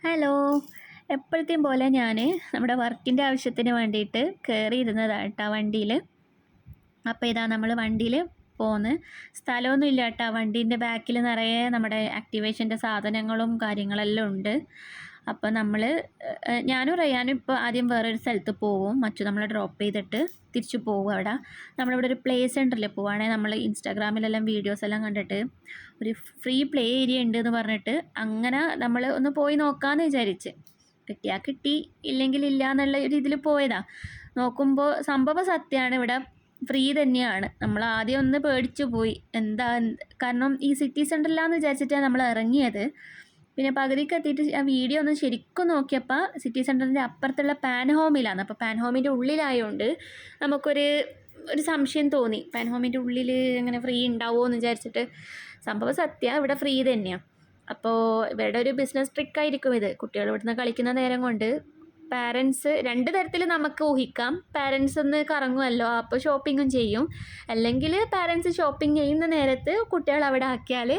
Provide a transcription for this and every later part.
Hello. എപ്പോഴത്തെയും പോലെ ഞാൻ നമ്മുടെ വർക്കിൻ്റെ ആവശ്യത്തിന് വേണ്ടിയിട്ട് കയറിയിരുന്നതാണ് കേട്ടോ വണ്ടിയിൽ. അപ്പോൾ ഇതാ നമ്മൾ വണ്ടിയിൽ പോന്ന്. സ്ഥലമൊന്നും ഇല്ല കേട്ടോ. വണ്ടീൻ്റെ ബാക്കിൽ നിറയെ നമ്മുടെ ആക്ടിവേഷൻ്റെ സാധനങ്ങളും കാര്യങ്ങളെല്ലാം ഉണ്ട്. അപ്പോൾ നമ്മൾ ഞാനും റയാനും ഇപ്പോൾ ആദ്യം വേറൊരു സ്ഥലത്ത് പോവും. മറ്റു നമ്മളെ ഡ്രോപ്പ് ചെയ്തിട്ട് തിരിച്ചു പോകും. അവിടെ നമ്മളിവിടെ ഒരു പ്ലേ സെൻറ്ററിൽ പോവുകയാണെങ്കിൽ നമ്മൾ ഇൻസ്റ്റാഗ്രാമിലെല്ലാം വീഡിയോസ് എല്ലാം കണ്ടിട്ട് ഒരു ഫ്രീ പ്ലേ ഏരിയ ഉണ്ട് എന്ന് പറഞ്ഞിട്ട് അങ്ങനെ നമ്മൾ ഒന്ന് പോയി നോക്കാമെന്ന് വിചാരിച്ച്. കിട്ടിയാൽ കിട്ടി, ഇല്ലെങ്കിൽ ഇല്ല എന്നുള്ള ഒരു ഇതിൽ പോയതാണ്. നോക്കുമ്പോൾ സംഭവം സത്യമാണ്, ഇവിടെ ഫ്രീ തന്നെയാണ്. നമ്മൾ ആദ്യം ഒന്ന് പേടിച്ചു പോയി. കാരണം ഈ സിറ്റി സെൻറ്ററിലാന്ന് വിചാരിച്ചിട്ടാണ് നമ്മൾ ഇറങ്ങിയത്. പിന്നെ പകുതിക്ക് എത്തിയിട്ട് ആ വീഡിയോ ഒന്ന് ശരിക്കും നോക്കിയപ്പോൾ സിറ്റി സെൻറ്ററിൻ്റെ അപ്പുറത്തുള്ള പാൻ ഹോമിലാണ്. അപ്പോൾ പാൻ ഹോമിൻ്റെ ഉള്ളിലായതുകൊണ്ട് നമുക്കൊരു സംശയം തോന്നി, പാൻ ഹോമിൻ്റെ ഉള്ളിൽ അങ്ങനെ ഫ്രീ ഉണ്ടാവുമോ എന്ന് വിചാരിച്ചിട്ട്. സംഭവം സത്യം, ഇവിടെ ഫ്രീ തന്നെയാണ്. അപ്പോൾ ഇവരുടെ ഒരു ബിസിനസ് ട്രിക്കായിരിക്കും ഇത്. കുട്ടികൾ ഇവിടുന്ന് കളിക്കുന്ന നേരം കൊണ്ട് പാരൻസ് രണ്ട് തരത്തിൽ നമുക്ക് ഊഹിക്കാം. പാരൻസ് ഒന്ന് കറങ്ങുമല്ലോ, അപ്പോൾ ഷോപ്പിങ്ങും ചെയ്യും. അല്ലെങ്കിൽ പാരൻസ് ഷോപ്പിംഗ് ചെയ്യുന്ന നേരത്ത് കുട്ടികൾ അവിടെ ആക്കിയാൽ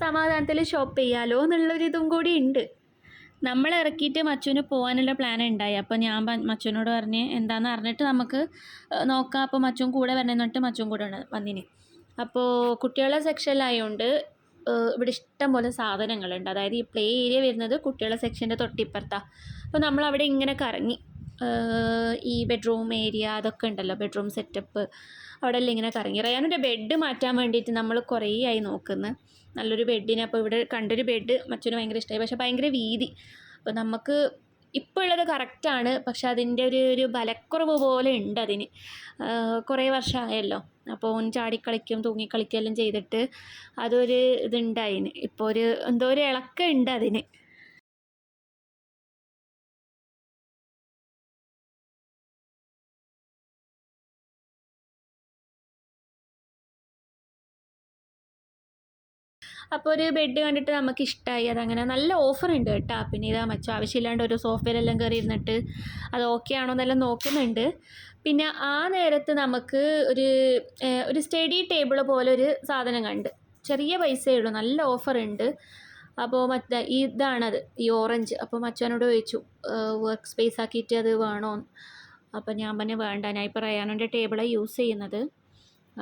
സമാധാനത്തിൽ ഷോപ്പ് ചെയ്യാമല്ലോ എന്നുള്ളൊരിതും കൂടി ഉണ്ട്. നമ്മൾ ഇറക്കിയിട്ട് മച്ചുവിന് പോകാനുള്ള പ്ലാൻ ഉണ്ടായി. അപ്പോൾ ഞാൻ മച്ചുവിനോട് പറഞ്ഞ് എന്താണെന്ന് അറിഞ്ഞിട്ട് നമുക്ക് നോക്കാം. അപ്പോൾ മച്ചും കൂടെ വരണമെന്നിട്ട് മച്ചും കൂടെ വന്നിന്. അപ്പോൾ കുട്ടികളുടെ സെക്ഷനിലായതുകൊണ്ട് ഇവിടെ ഇഷ്ടം പോലെ സാധനങ്ങളുണ്ട്. അതായത് ഈ പ്ലേ ഏരിയ വരുന്നത് കുട്ടികളുടെ സെക്ഷൻ്റെ തൊട്ടിപ്പുറത്താണ്. അപ്പോൾ നമ്മളവിടെ ഇങ്ങനെ കറങ്ങി ഈ ബെഡ്റൂം ഏരിയ അതൊക്കെ ഉണ്ടല്ലോ, ബെഡ്റൂം സെറ്റപ്പ്, അവിടെ എല്ലാം ഇങ്ങനെ കറങ്ങി. റയാനൊരു ബെഡ് മാറ്റാൻ വേണ്ടിയിട്ട് നമ്മൾ കുറേ ആയി നോക്കുന്നത്, നല്ലൊരു ബെഡിന്. അപ്പോൾ ഇവിടെ കണ്ടൊരു ബെഡ് മച്ചൂന് ഭയങ്കര ഇഷ്ടമായി. പക്ഷേ ഭയങ്കര വീതി. അപ്പോൾ നമുക്ക് ഇപ്പോൾ ഉള്ളത് കറക്റ്റാണ്, പക്ഷെ അതിൻ്റെ ഒരു ബലക്കുറവ് പോലെ ഉണ്ട് അതിന്. കുറേ വർഷമായല്ലോ. അപ്പോൾ ഓൻ ചാടിക്കളിക്കും തൂങ്ങിക്കളിക്കും എല്ലാം ചെയ്തിട്ട് അതൊരു ഇതുണ്ടായിന്. ഇപ്പോൾ എന്തോ ഒരു ഇളക്കം ഉണ്ട് അതിന്. അപ്പോൾ ഒരു ബെഡ് കണ്ടിട്ട് നമുക്ക് ഇഷ്ടമായി. അതങ്ങനെ നല്ല ഓഫർ ഉണ്ട് കേട്ടോ. പിന്നെ ഇതാ മച്ചോ ആവശ്യമില്ലാണ്ട് ഒരു സോഫയിലെല്ലാം കയറി ഇരുന്നിട്ട് അത് ഓക്കെ ആണോ എന്നെല്ലാം നോക്കുന്നുണ്ട്. പിന്നെ ആ നേരത്ത് നമുക്ക് ഒരു സ്റ്റഡി ടേബിൾ പോലെ ഒരു സാധനം കണ്ട്. ചെറിയ പൈസയേ ഉള്ളൂ, നല്ല ഓഫർ ഉണ്ട്. അപ്പോൾ ഇതാണത്, ഈ ഓറഞ്ച്. അപ്പോൾ മച്ചോനോട് ചോദിച്ചു വർക്ക് സ്പേസ് ആക്കിയിട്ട് അത് വേണോ. അപ്പോൾ ഞാൻ പറഞ്ഞു വേണ്ട, ഞാൻ ഇപ്പോൾ റയാനോൻ്റെ ടേബിളാണ് യൂസ് ചെയ്യുന്നത്,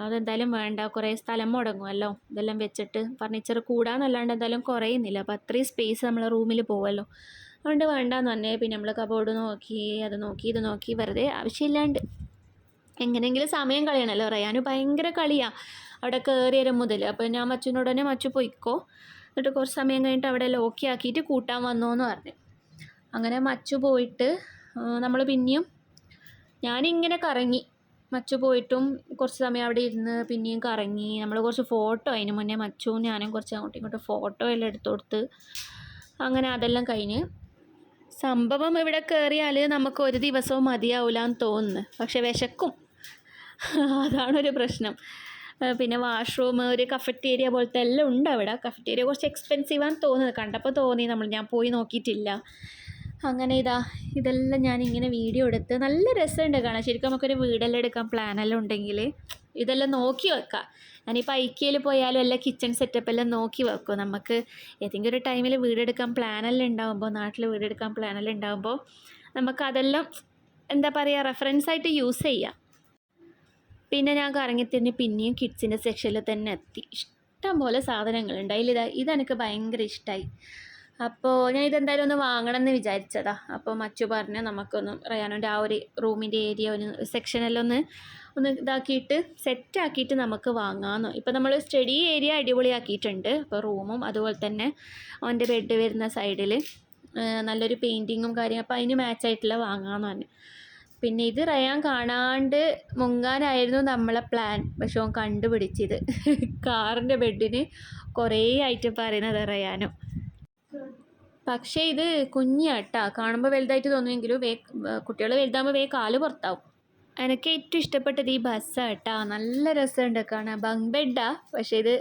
അതെന്തായാലും വേണ്ട, കുറേ സ്ഥലം മുടങ്ങുമല്ലോ ഇതെല്ലാം വെച്ചിട്ട്. ഫർണിച്ചർ കൂടാന്നല്ലാണ്ട് എന്തായാലും കുറയുന്നില്ല. അപ്പോൾ അത്രയും സ്പേസ് നമ്മളെ റൂമിൽ പോകുമല്ലോ, അതുകൊണ്ട് വേണ്ടാന്ന് പറഞ്ഞേ. പിന്നെ നമ്മൾ കബോർഡ് നോക്കി, അത് നോക്കി, ഇത് നോക്കി, വെറുതെ ആവശ്യമില്ലാണ്ട് എങ്ങനെയെങ്കിലും സമയം കളയണമല്ലോ. റയാന് ഭയങ്കര കളിയാണ് അവിടെ കയറി വരും മുതൽ. അപ്പോൾ ഞാൻ മച്ചുവിനോട് തന്നെ മച്ചു പോയിക്കോ, എന്നിട്ട് കുറച്ച് സമയം കഴിഞ്ഞിട്ട് അവിടെ ലോക്കി ആക്കിയിട്ട് കൂട്ടാൻ വന്നോന്ന് പറഞ്ഞു. അങ്ങനെ മച്ചു പോയിട്ട് നമ്മൾ പിന്നെയും ഞാനിങ്ങനെ കറങ്ങി. മച്ചു പോയിട്ടും കുറച്ച് സമയം അവിടെ ഇരുന്ന് പിന്നെയും കറങ്ങി. നമ്മൾ കുറച്ച് ഫോട്ടോ, അതിന് മുന്നേ മച്ചുവും ഞാനും കുറച്ച് അങ്ങോട്ടും ഇങ്ങോട്ടും ഫോട്ടോ എല്ലാം എടുത്തു കൊടുത്ത് അങ്ങനെ അതെല്ലാം കഴിഞ്ഞ്. സംഭവം ഇവിടെ കയറിയാൽ നമുക്ക് ഒരു ദിവസവും മതിയാവില്ല എന്ന് തോന്നുന്നു, പക്ഷെ വിശക്കും, അതാണൊരു പ്രശ്നം. പിന്നെ വാഷ്റൂം, ഒരു കഫറ്റേരിയ പോലത്തെ എല്ലാം ഉണ്ട് അവിടെ. കഫറ്റേരിയ കുറച്ച് എക്സ്പെൻസീവാന്ന് തോന്നുന്നത്, കണ്ടപ്പോൾ തോന്നി, ഞാൻ പോയി നോക്കിയിട്ടില്ല. അങ്ങനെ ഇതെല്ലാം ഞാനിങ്ങനെ വീഡിയോ എടുത്ത്. നല്ല രസമുണ്ട് കാണാൻ. ശരിക്കും നമുക്കൊരു വീടെല്ലാം എടുക്കാൻ പ്ലാനെല്ലാം ഉണ്ടെങ്കിൽ ഇതെല്ലാം നോക്കി വെക്കാം. ഞാനിപ്പോൾ ഐക്യയിൽ പോയാലും എല്ലാം കിച്ചൺ സെറ്റപ്പ് എല്ലാം നോക്കി വെക്കും. നമുക്ക് ഏതെങ്കിലും ഒരു ടൈമിൽ വീടെടുക്കാൻ പ്ലാനെല്ലാം ഉണ്ടാകുമ്പോൾ, നാട്ടിൽ വീടെടുക്കാൻ പ്ലാനെല്ലാം ഉണ്ടാകുമ്പോൾ നമുക്കതെല്ലാം എന്താ പറയുക, റെഫറൻസായിട്ട് യൂസ് ചെയ്യാം. പിന്നെ ഞാൻ കറങ്ങിത്തിരിഞ്ഞ് പിന്നെയും കിഡ്സിൻ്റെ സെക്ഷനിൽ തന്നെ എത്തി. ഇഷ്ടം പോലെ സാധനങ്ങളുണ്ട് അതിൽ. ഇതെനിക്ക് ഭയങ്കര ഇഷ്ടമായി. അപ്പോൾ ഞാൻ ഇതെന്തായാലും ഒന്ന് വാങ്ങണം എന്ന് വിചാരിച്ചതാണ്. അപ്പോൾ മച്ചു പറഞ്ഞു നമുക്കൊന്ന് റയാനോൻ്റെ ആ ഒരു റൂമിൻ്റെ ഏരിയ സെക്ഷനെല്ലാം ഒന്ന് ഇതാക്കിയിട്ട് സെറ്റാക്കിയിട്ട് നമുക്ക് വാങ്ങാമെന്നോ. ഇപ്പോൾ നമ്മൾ സ്റ്റഡി ഏരിയ അടിപൊളിയാക്കിയിട്ടുണ്ട്. അപ്പോൾ റൂമും അതുപോലെ തന്നെ അവൻ്റെ ബെഡ് വരുന്ന സൈഡിൽ നല്ലൊരു പെയിൻറ്റിങ്ങും കാര്യം. അപ്പോൾ അതിന് മാച്ചായിട്ടുള്ള വാങ്ങാമെന്ന് പറഞ്ഞു. പിന്നെ ഇത് റയാൻ കാണാണ്ട് മുങ്ങാനായിരുന്നു നമ്മളെ പ്ലാൻ, പക്ഷെ അവൻ കണ്ടുപിടിച്ചത് കാറിൻ്റെ ബെഡിന് കുറേ ആയിട്ട് പറയുന്നത് റയാനും. പക്ഷേ ഇത് കുഞ്ഞാട്ടാ, കാണുമ്പോൾ വലുതായിട്ട് തോന്നുമെങ്കിലും കുട്ടികൾ വലുതാകുമ്പോൾ കാല് പുറത്താവും. എനിക്ക് ഏറ്റവും ഇഷ്ടപ്പെട്ടത് ഈ ബസ്സാണ് കേട്ടോ. നല്ല രസമുണ്ട് കാണാൻ. ബങ്ക് ബെഡാ, പക്ഷേ ഇത്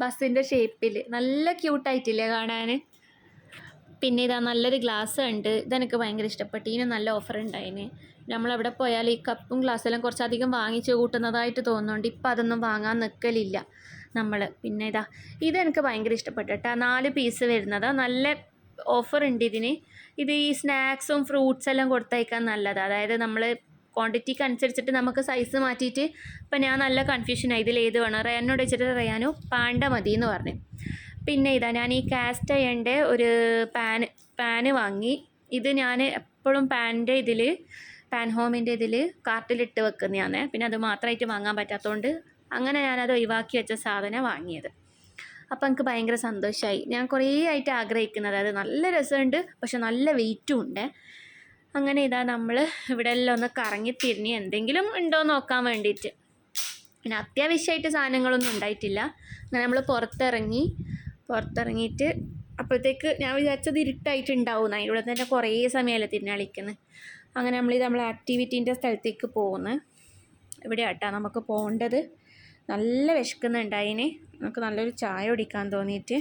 ബസ്സിൻ്റെ ഷേപ്പിൽ നല്ല ക്യൂട്ടായിട്ടില്ലേ കാണാൻ. പിന്നെ നല്ലൊരു ഗ്ലാസ് ഉണ്ട്, ഇതെനിക്ക് ഭയങ്കര ഇഷ്ടപ്പെട്ടു. ഇതിന് നല്ല ഓഫർ ഉണ്ടായിന്. നമ്മളെവിടെ പോയാൽ ഈ കപ്പും ഗ്ലാസ്സെല്ലാം കുറച്ചധികം വാങ്ങിച്ച് കൂട്ടുന്നതായിട്ട് തോന്നുന്നുണ്ട്. ഇപ്പം അതൊന്നും വാങ്ങാൻ നിൽക്കലില്ല നമ്മൾ. പിന്നെ ഇതെനിക്ക് ഭയങ്കര ഇഷ്ടപ്പെട്ടു കേട്ടോ. 4 പീസ് വരുന്നതാണ്. നല്ല ഓഫർ ഉണ്ട് ഇതിന്. ഇത് ഈ സ്നാക്സും ഫ്രൂട്ട്സ് എല്ലാം കൊടുത്തയക്കാൻ നല്ലതാണ്. അതായത് നമ്മൾ ക്വാണ്ടിറ്റിക്ക് അനുസരിച്ചിട്ട് നമുക്ക് സൈസ് മാറ്റിയിട്ട്, ഇപ്പം ഞാൻ നല്ല കൺഫ്യൂഷനായി ഇതിൽ ഏത് വേണം. റയാനോട് വെച്ചിട്ട് റയാനു പാണ്ട മതി എന്ന് പറഞ്ഞു. പിന്നെ ഇതാ ഞാൻ ഈ കാസ്റ്റ് അയണിൻ്റെ ഒരു പാന് വാങ്ങി. ഇത് ഞാൻ എപ്പോഴും പാൻ ഹോമിൻ്റെ ഇതിൽ കാർട്ടിലിട്ട് വെക്കുന്നതാണ്. പിന്നെ അത് മാത്രമായിട്ട് വാങ്ങാൻ പറ്റാത്തതുകൊണ്ട് അങ്ങനെ ഞാനത് ഒഴിവാക്കി വെച്ച സാധനം വാങ്ങിയത്. അപ്പോൾ എനിക്ക് ഭയങ്കര സന്തോഷമായി. ഞാൻ കുറേ ആയിട്ട് ആഗ്രഹിക്കുന്നത്, അത് നല്ല രസമുണ്ട്, പക്ഷെ നല്ല വെയിറ്റും ഉണ്ട്. അങ്ങനെ ഇതാ നമ്മൾ ഇവിടെ എല്ലാം ഒന്ന് കറങ്ങി തിരിഞ്ഞ് എന്തെങ്കിലും ഉണ്ടോ എന്ന് നോക്കാൻ വേണ്ടിയിട്ട്. പിന്നെ അത്യാവശ്യമായിട്ട് സാധനങ്ങളൊന്നും ഉണ്ടായിട്ടില്ല. അങ്ങനെ നമ്മൾ പുറത്തിറങ്ങിയിട്ട് അപ്പോഴത്തേക്ക് ഞാൻ വിചാരിച്ചത് ഇരുട്ടായിട്ടുണ്ടാവും. അതിലൂടെ തന്നെ കുറേ സമയമല്ലേ തിരിഞ്ഞളിക്കുന്നത്. അങ്ങനെ നമ്മളെ ആക്ടിവിറ്റീൻ്റെ സ്ഥലത്തേക്ക് പോകുന്നു. ഇവിടെ ആട്ടാ നമുക്ക് പോകേണ്ടത്. നല്ല വിശക്കുന്നുണ്ടായിന്. നമുക്ക് നല്ലൊരു ചായ കുടിക്കാൻ തോന്നിയിട്ട്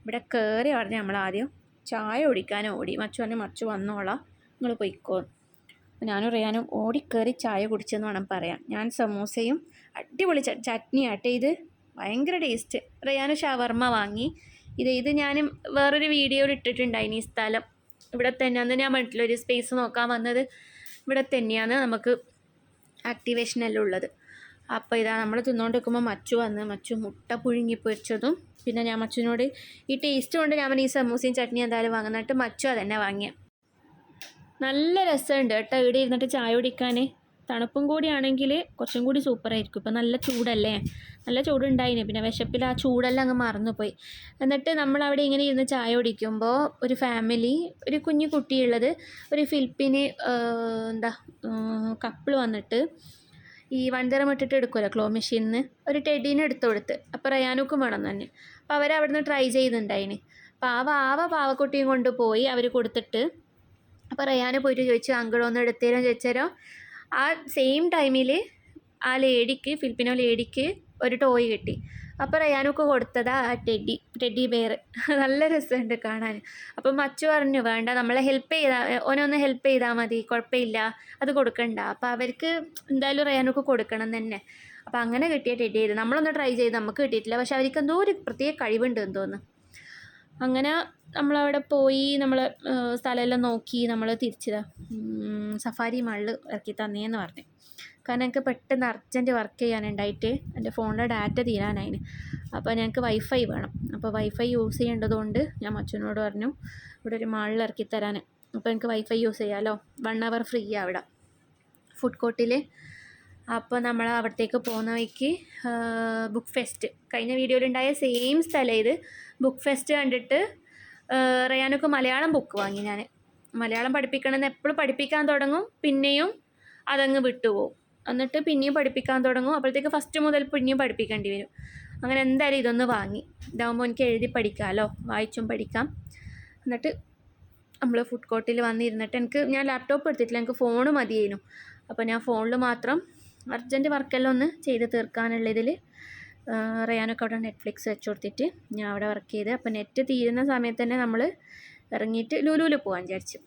ഇവിടെ കയറി പറഞ്ഞ് നമ്മൾ ആദ്യം ചായ കുടിക്കാൻ ഓടി. മച്ചു പറഞ്ഞ് മച്ചു വന്നോളാം, നിങ്ങൾ പോയിക്കോ. ഞാനും റിയാനും ഓടിക്കയറി ചായ കുടിച്ചെന്ന് വേണം പറയാൻ. ഞാൻ സമൂസയും അടിപൊളി ചട്നി ആട്ടെ, ഇത് ഭയങ്കര ടേസ്റ്റ്. റിയാന് ഷവർമ്മ വാങ്ങി. ഇത് ഞാൻ വേറൊരു വീഡിയോയിൽ ഇട്ടിട്ടുണ്ടായിന്. ഈ സ്ഥലം ഇവിടെ തന്നെയാണ്. ഞാൻ പറഞ്ഞിട്ടില്ല, ഒരു സ്പേസ് നോക്കാൻ വന്നത് ഇവിടെ തന്നെയാണ്. നമുക്ക് ആക്ടിവേഷനെല്ലാം ഉള്ളത്. അപ്പോൾ ഇതാ നമ്മൾ തിന്നുകൊണ്ട് നിൽക്കുമ്പോൾ മച്ചു മുട്ട പുഴുങ്ങി പൊരിച്ചതും. പിന്നെ ഞാൻ മച്ചുവിനോട് ഈ ടേസ്റ്റ് കൊണ്ട് ഞാൻ ഈ സമൂസയും ചട്നി എന്തായാലും വാങ്ങുന്നിട്ട് മച്ചു അതന്നെ വാങ്ങിയ. നല്ല രസമുണ്ട് കേട്ടോ ഇവിടെ ഇരുന്നിട്ട് ചായ കുടിക്കാൻ. തണുപ്പും കൂടിയാണെങ്കിൽ കുറച്ചും കൂടി സൂപ്പറായിരിക്കും. ഇപ്പം നല്ല ചൂടല്ലേ, നല്ല ചൂടുണ്ടായിന്. പിന്നെ വിശപ്പിൽ ആ ചൂടെല്ലാം അങ്ങ് മറന്നുപോയി. എന്നിട്ട് നമ്മളവിടെ ഇങ്ങനെ ഇരുന്ന് ചായ കുടിക്കുമ്പോൾ ഒരു ഫാമിലി, ഒരു കുഞ്ഞു കുട്ടിയുള്ളത്, ഒരു ഫിലിപ്പിന് കപ്പിൾ വന്നിട്ട് ഈ വൻതരം ഇട്ടിട്ട് എടുക്കുമല്ലോ ക്ലോ മെഷീനിൽ നിന്ന്, ഒരു ടെഡീനെ എടുത്തു കൊടുത്ത്. അപ്പോൾ റയാനുക്കും വേണം തന്നെ. അപ്പോൾ അവരവിടുന്ന് ട്രൈ ചെയ്യുന്നുണ്ടായിന്. അപ്പോൾ പാവക്കുട്ടിയും കൊണ്ട് പോയി അവർ കൊടുത്തിട്ട്. അപ്പോൾ റയാന് പോയിട്ട് ചോദിച്ചു, അങ്കിളൊന്ന് എടുത്തേരോ ചോദിച്ചാരോ. ആ സെയിം ടൈമിൽ ആ ഫിലിപ്പിനോ ലേഡിക്ക് ഒരു ടോയ് കിട്ടി. അപ്പോൾ റയാനൊക്കെ കൊടുത്തതാ ആ ടെഡി ബെയർ. നല്ല രസമുണ്ട് കാണാൻ. അപ്പം മച്ചു പറഞ്ഞു, വേണ്ട നമ്മളെ ഓനൊന്ന് ഹെൽപ്പ് ചെയ്താൽ മതി, കുഴപ്പമില്ല, അത് കൊടുക്കണ്ട. അപ്പോൾ അവർക്ക് എന്തായാലും റയാനൊക്കെ കൊടുക്കണം തന്നെ. അപ്പോൾ അങ്ങനെ കിട്ടിയ ടെഡി ഇത് നമ്മളൊന്ന് ട്രൈ ചെയ്ത് നമുക്ക് കിട്ടിയിട്ടില്ല. പക്ഷെ അവർക്ക് എന്തോ ഒരു പ്രത്യേക കഴിവുണ്ട് എന്ന് തോന്നുന്നു. അങ്ങനെ നമ്മളവിടെ പോയി നമ്മൾ സ്ഥലമെല്ലാം നോക്കി നമ്മൾ തിരിച്ചതാ സഫാരി മാളിൽ ഇറക്കി തന്നേന്ന് പറഞ്ഞു. കാരണം എനിക്ക് പെട്ടെന്ന് അർജൻറ്റ് വർക്ക് ചെയ്യാനുണ്ടായിട്ട് എൻ്റെ ഫോണിലെ ഡാറ്റ തീരാനായിന്. അപ്പോൾ ഞങ്ങൾക്ക് വൈഫൈ വേണം. അപ്പോൾ വൈഫൈ യൂസ് ചെയ്യേണ്ടതുകൊണ്ട് ഞാൻ മച്ചുവിനോട് പറഞ്ഞു ഇവിടെ ഒരു മാളിൽ ഇറക്കി തരാൻ. അപ്പോൾ എനിക്ക് വൈഫൈ യൂസ് ചെയ്യാമല്ലോ, 1 hour ഫ്രീ അവിടെ ഫുഡ് കോർട്ടിൽ. അപ്പോൾ നമ്മൾ അവിടത്തേക്ക് പോകുന്ന വഴിക്ക് ബുക്ക് ഫെസ്റ്റ്, കഴിഞ്ഞ വീഡിയോയിലുണ്ടായ സെയിം സ്ഥലം ഇത്. ബുക്ക് ഫെസ്റ്റ് കണ്ടിട്ട് റയാനൊക്കെ മലയാളം ബുക്ക് വാങ്ങി. ഞാൻ മലയാളം പഠിപ്പിക്കണമെന്ന് എപ്പോഴും പഠിപ്പിക്കാൻ തുടങ്ങും, പിന്നെയും അതങ്ങ് വിട്ടുപോകും. എന്നിട്ട് പിന്നെയും പഠിപ്പിക്കാൻ തുടങ്ങും. അപ്പോഴത്തേക്ക് ഫസ്റ്റ് മുതൽ പിന്നെയും പഠിപ്പിക്കേണ്ടി വരും. അങ്ങനെ എന്തായാലും ഇതൊന്ന് വാങ്ങി. ഇതാകുമ്പോൾ എനിക്ക് എഴുതി പഠിക്കാമല്ലോ, വായിച്ചും പഠിക്കാം. എന്നിട്ട് നമ്മൾ ഫുഡ് കോർട്ടിൽ വന്നിരുന്നിട്ട് ഞാൻ ലാപ്ടോപ്പ് എടുത്തിട്ടില്ല, എനിക്ക് ഫോണ് മതിയായിരുന്നു. അപ്പോൾ ഞാൻ ഫോണിൽ മാത്രം അർജൻറ്റ് വർക്കെല്ലാം ഒന്ന് ചെയ്ത് തീർക്കാനുള്ളതിൽ റയാനൊക്കെ അവിടെ നെറ്റ്ഫ്ലിക്സ് വെച്ച് കൊടുത്തിട്ട് ഞാൻ അവിടെ വർക്ക് ചെയ്ത്. അപ്പോൾ നെറ്റ് തീരുന്ന സമയത്ത് തന്നെ നമ്മൾ ഇറങ്ങിയിട്ട് ലുലുവിൽ പോകാൻ വിചാരിച്ചു.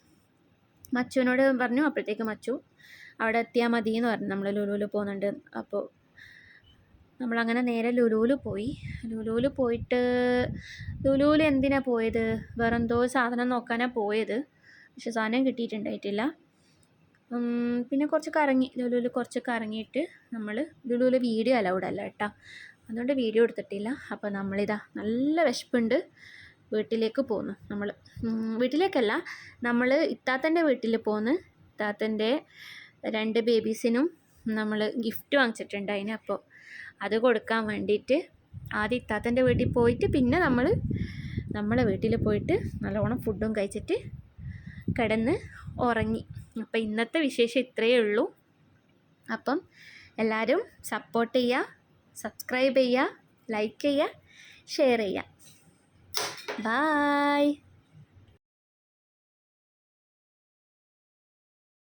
മച്ചുവിനോട് പറഞ്ഞു. അപ്പോഴത്തേക്ക് മച്ചു അവിടെ എത്തിയാൽ മതി എന്ന് പറഞ്ഞു, നമ്മൾ ലുലുവിൽ പോകുന്നുണ്ട്. അപ്പോൾ നമ്മളങ്ങനെ നേരെ ലുലുവിൽ പോയി. ലുലുവിൽ എന്തിനാണ് പോയത്, വേറെന്തോ സാധനം നോക്കാനാണ് പോയത്. പക്ഷെ സാധനം കിട്ടിയിട്ടുണ്ടായിട്ടില്ല. പിന്നെ ലുലുവിൽ കുറച്ച് കറങ്ങിയിട്ട് ലുലുവിൽ വീഡിയോ അലൗഡ് അല്ല കേട്ടോ, അതുകൊണ്ട് വീഡിയോ എടുത്തിട്ടില്ല. അപ്പോൾ നമ്മളിതാ നല്ല വിശപ്പുണ്ട്, വീട്ടിലേക്ക് പോന്നു. വീട്ടിലേക്കല്ല, നമ്മൾ ഇത്താത്തൻ്റെ വീട്ടിൽ പോന്ന്. ഇത്താത്തൻ്റെ 2 ബേബീസിനും നമ്മൾ ഗിഫ്റ്റ് വാങ്ങിച്ചിട്ടുണ്ടായിന്. അപ്പോൾ അത് കൊടുക്കാൻ വേണ്ടിയിട്ട് ആദ്യം ഇത്താത്തൻ്റെ വീട്ടിൽ പോയിട്ട് പിന്നെ നമ്മളെ വീട്ടിൽ പോയിട്ട് നല്ലോണം ഫുഡും കഴിച്ചിട്ട് കിടന്ന് ഉറങ്ങി. അപ്പോൾ ഇന്നത്തെ വിശേഷം ഇത്രയേ ഉള്ളൂ. അപ്പം എല്ലാവരും സപ്പോർട്ട് ചെയ്യുക, സബ്സ്ക്രൈബ് ചെയ്യുക, ലൈക്ക് ചെയ്യുക, ഷെയർ ചെയ്യുക. ബായ്.